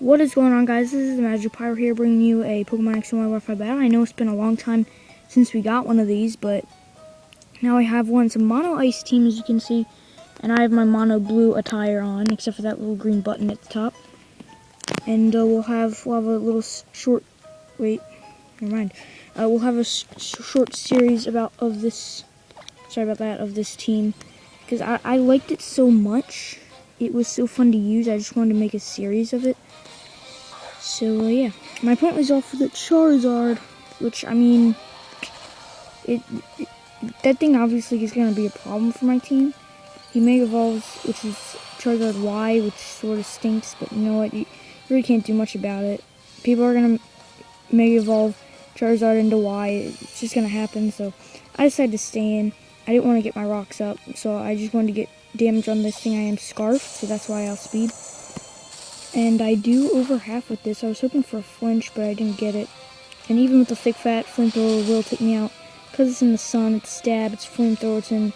What is going on, guys? This is the Magic Pyro here, bringing you a Pokemon X and Y Wi-Fi battle. I know it's been a long time since we got one of these, but now I have one. It's a mono ice team, as you can see, and I have my mono blue attire on, except for that little green button at the top. And we'll have a little short. Wait, never mind. We'll have a short series of this. Sorry about that. Of this team, because I liked it so much. It was so fun to use. I just wanted to make a series of it. So, yeah. My opponent was off with a Charizard, which, I mean, that thing obviously is going to be a problem for my team. He Mega Evolves, which is Charizard Y, which sort of stinks, but you know what? You really can't do much about it. People are going to Mega Evolve Charizard into Y. It's just going to happen, so I decided to stay in. I didn't want to get my rocks up, so I just wanted to get damage on this thing. I am Scarfed, so that's why I outspeed. And I do over half with this. I was hoping for a flinch, but I didn't get it. And even with the thick fat, flamethrower will take me out. Because it's in the sun, it's stab, it's flamethrower,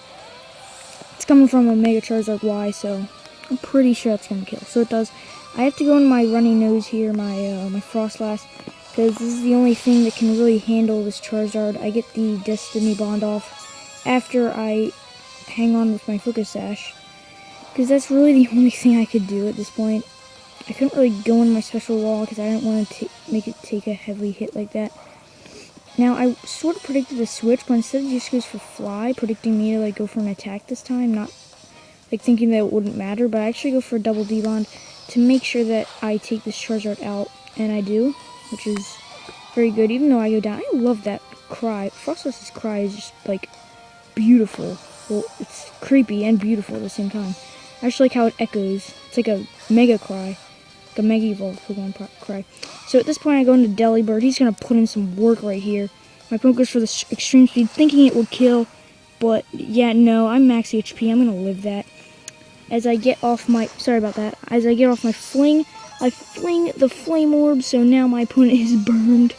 it's coming from a Mega Charizard Y, so I'm pretty sure that's going to kill. So it does. I have to go into my runny nose here, my Frost Blast, because this is the only thing that can really handle this Charizard. I get the Destiny Bond off after I hang on with my Focus Sash, because that's really the only thing I could do at this point. I couldn't really go in my special wall because I didn't want to make it take a heavy hit like that. Now, I sort of predicted a switch, but instead it just goes for Fly, predicting me to like go for an attack this time, not like thinking that it wouldn't matter, but I actually go for a double D-Bond to make sure that I take this Charizard out, and I do, which is very good, even though I go down. I love that cry. Frostlass's cry is just like beautiful. Well, it's creepy and beautiful at the same time. I just like how it echoes. It's like a mega cry. Like a mega evolved Pokemon cry. So at this point I go into Delibird. He's going to put in some work right here. My opponent goes for the extreme speed, thinking it would kill. But yeah, no, I'm max HP. I'm going to live that. As I get off my... Sorry about that. As I get off my fling, I fling the flame orb. So now my opponent is burned.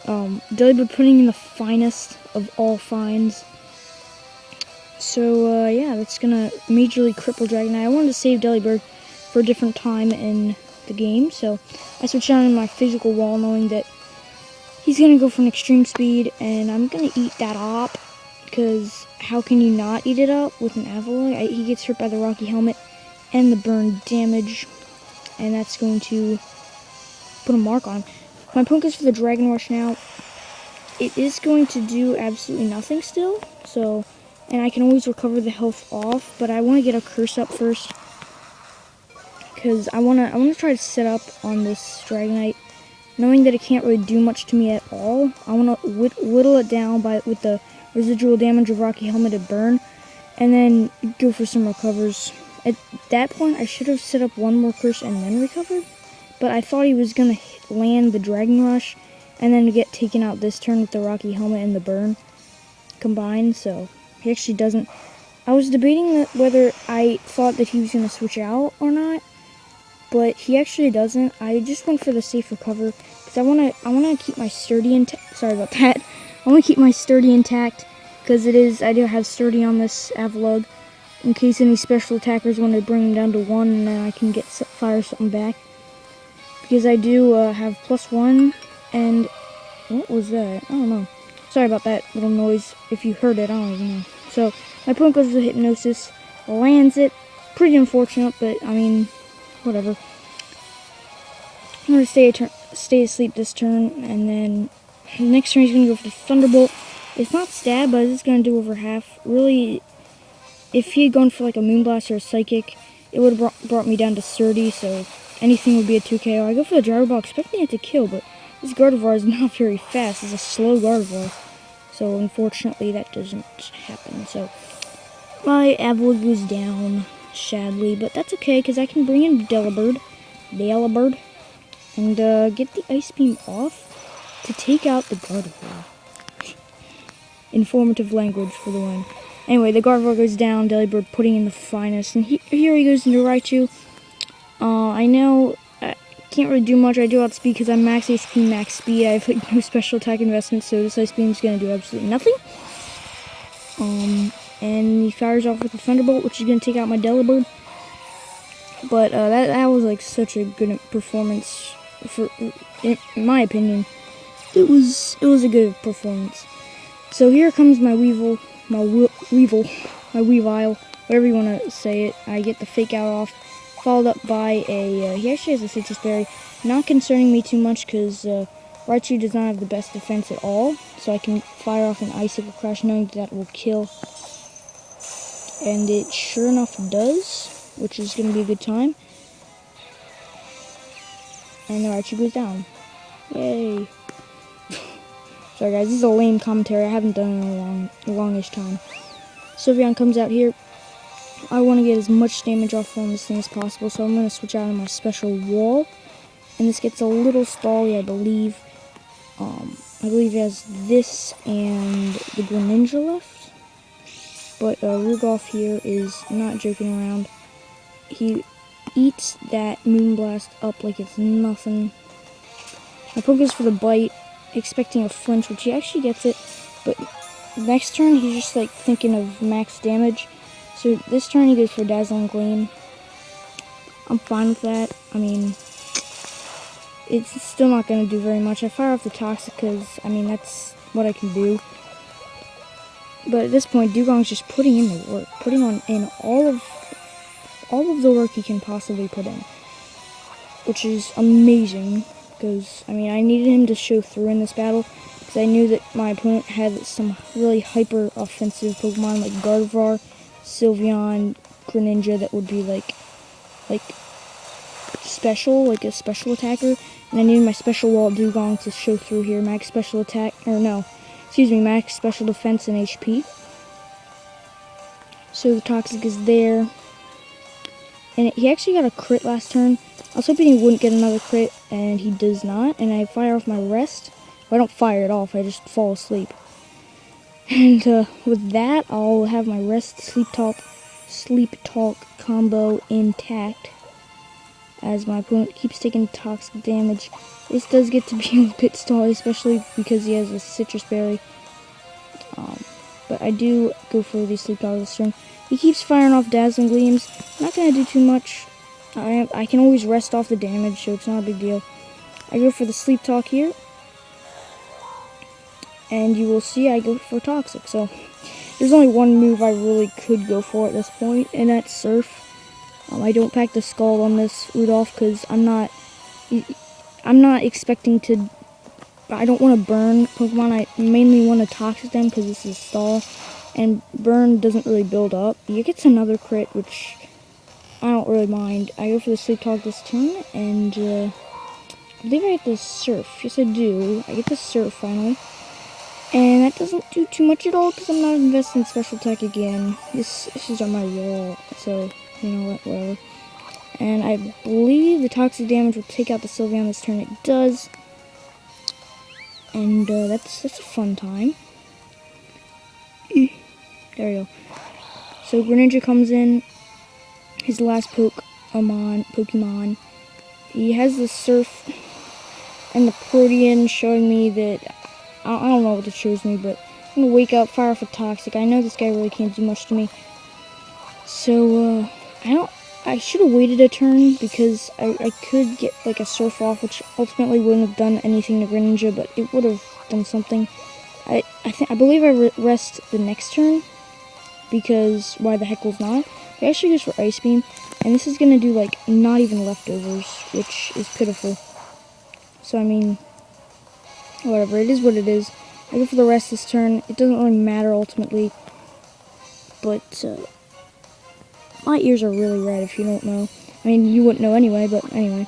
Delibird putting in the finest of all finds. So, yeah, that's gonna majorly cripple Dragonite. I wanted to save Delibird for a different time in the game, so I switched down in my physical wall knowing that he's gonna go for an extreme speed, and I'm gonna eat that up, because how can you not eat it up with an Avaloi? He gets hurt by the Rocky Helmet and the burn damage, and that's going to put a mark on him. My opponent goes for the Dragon Rush now. It is going to do absolutely nothing still, so... And I can always recover the health off, but I want to get a curse up first, because I want to try to set up on this Dragonite, knowing that it can't really do much to me at all. I want to whittle it down with the residual damage of Rocky Helmet and burn, and then go for some recovers. At that point, I should have set up one more curse and then recovered, but I thought he was gonna land the Dragon Rush, and then get taken out this turn with the Rocky Helmet and the burn combined. So. He actually doesn't. I was debating whether I thought that he was going to switch out or not, but he actually doesn't. I just went for the safe recover because I want to keep my sturdy intact. Sorry about that. I want to keep my sturdy intact because I do have sturdy on this Avalog in case any special attackers want to bring him down to 1, and then I can fire something back, because I do have +1. And what was that? I don't know. Sorry about that little noise. If you heard it, I don't even know. So, my opponent goes for Hypnosis, lands it. Pretty unfortunate, but, I mean, whatever. I'm going to stay asleep this turn, and then the next turn he's going to go for the Thunderbolt. It's not stab, but it's going to do over half. Really, if he had gone for like a Moonblast or a Psychic, it would have brought me down to sturdy, so anything would be a 2KO. I go for the Gyro Ball, expecting it to kill, but this Gardevoir is not very fast. It's a slow Gardevoir. So, unfortunately, that doesn't happen. So, my Avaloi goes down, sadly. But that's okay, because I can bring in Delibird, and get the Ice Beam off to take out the Gardevoir. Informative language for the win. Anyway, the Gardevoir goes down, Delibird putting in the finest. And here he goes into Raichu. I know... Can't really do much. I do outspeed because I'm max HP, max speed. I have like no special attack investments, so this Ice Beam is going to do absolutely nothing. And he fires off with a Thunderbolt, which is going to take out my Delibird. But that was like such a good performance for, in my opinion. It was a good performance. So here comes my Weevil, my Weavile, whatever you want to say it. I get the fake out off, followed up by a, he actually has a citrus berry. Not concerning me too much because Raichu does not have the best defense at all. So I can fire off an Icicle Crash knowing that will kill. And it sure enough does, which is going to be a good time. And the Raichu goes down. Yay. Sorry guys, this is a lame commentary. I haven't done it in a longish time. Sylveon comes out here. I want to get as much damage off from this thing as possible, so I'm going to switch out on my special wall. And this gets a little stally, I believe. I believe it has this and the Greninja left. But Rudolph here is not joking around. He eats that Moonblast up like it's nothing. My poke is for the bite, expecting a flinch, which he actually gets it, but next turn he's just like thinking of max damage. So this turn he goes for Dazzling Gleam. I'm fine with that. I mean, it's still not going to do very much. I fire off the Toxic because, I mean, that's what I can do. But at this point, Dugong's just putting in the work, putting in all of the work he can possibly put in, which is amazing. Because, I mean, I needed him to show through in this battle, because I knew that my opponent had some really hyper-offensive Pokemon, like Gardevoir, Sylveon, Greninja, that would be, like, special, like a special attacker, and I needed my special wall Dugong to show through here, max special attack, or no, excuse me, max special defense and HP. So the Toxic is there, and he actually got a crit last turn. I was hoping he wouldn't get another crit, and he does not, and I fire off my rest. Well, I don't fire it off, I just fall asleep. And with that, I'll have my rest sleep talk combo intact, as my opponent keeps taking toxic damage. This does get to be a bit stally, especially because he has a citrus berry. But I do go for the sleep talk this turn. He keeps firing off Dazzling Gleams. Not going to do too much. I can always rest off the damage, so it's not a big deal. I go for the Sleep Talk here. And you will see I go for Toxic. So there's only one move I really could go for at this point, and that's Surf. I don't pack the Scald on this Rudolph because I'm not expecting to. I don't want to burn Pokemon. I mainly want to Toxic them because this is stall, and burn doesn't really build up. He gets another crit, which I don't really mind. I go for the Sleep Talk this turn, and I believe I get the Surf. Yes, I do. I get the Surf finally. And that doesn't do too much at all because I'm not investing in special attack again. This is on my wall, so you know what, whatever. And I believe the toxic damage will take out the Sylveon this turn. It does. And that's a fun time. There we go. So Greninja comes in. His last Pokemon. He has the Surf and the Protean showing me that I don't know what it shows me, but I'm gonna wake up, fire off a Toxic. I know this guy really can't do much to me. So I should have waited a turn because I could get like a Surf off, which ultimately wouldn't have done anything to Greninja, but it would have done something. I believe I rest the next turn because why the heck was not? I actually goes for Ice Beam, and this is gonna do like not even leftovers, which is pitiful. So I mean, whatever, it is what it is. I go for the rest this turn. It doesn't really matter ultimately, but my ears are really red if you don't know. I mean, you wouldn't know anyway, but anyway.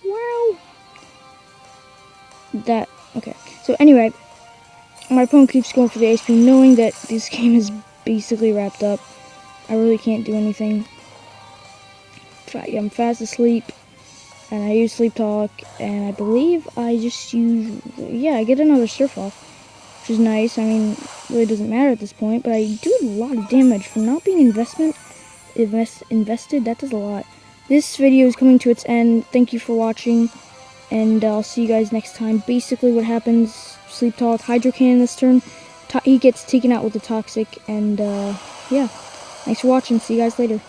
Wow. Okay. So anyway, my opponent keeps going for the Ice Beam, knowing that this game is basically wrapped up. I really can't do anything. I'm fast asleep, and I use Sleep Talk, and I believe I just use, yeah, I get another Surf off, which is nice. I mean, it really doesn't matter at this point, but I do a lot of damage for not being invested. That does a lot. This video is coming to its end. Thank you for watching, and I'll see you guys next time. Basically what happens, Sleep Talk, Hydro Cannon this turn, he gets taken out with the Toxic, and yeah, thanks for watching. See you guys later.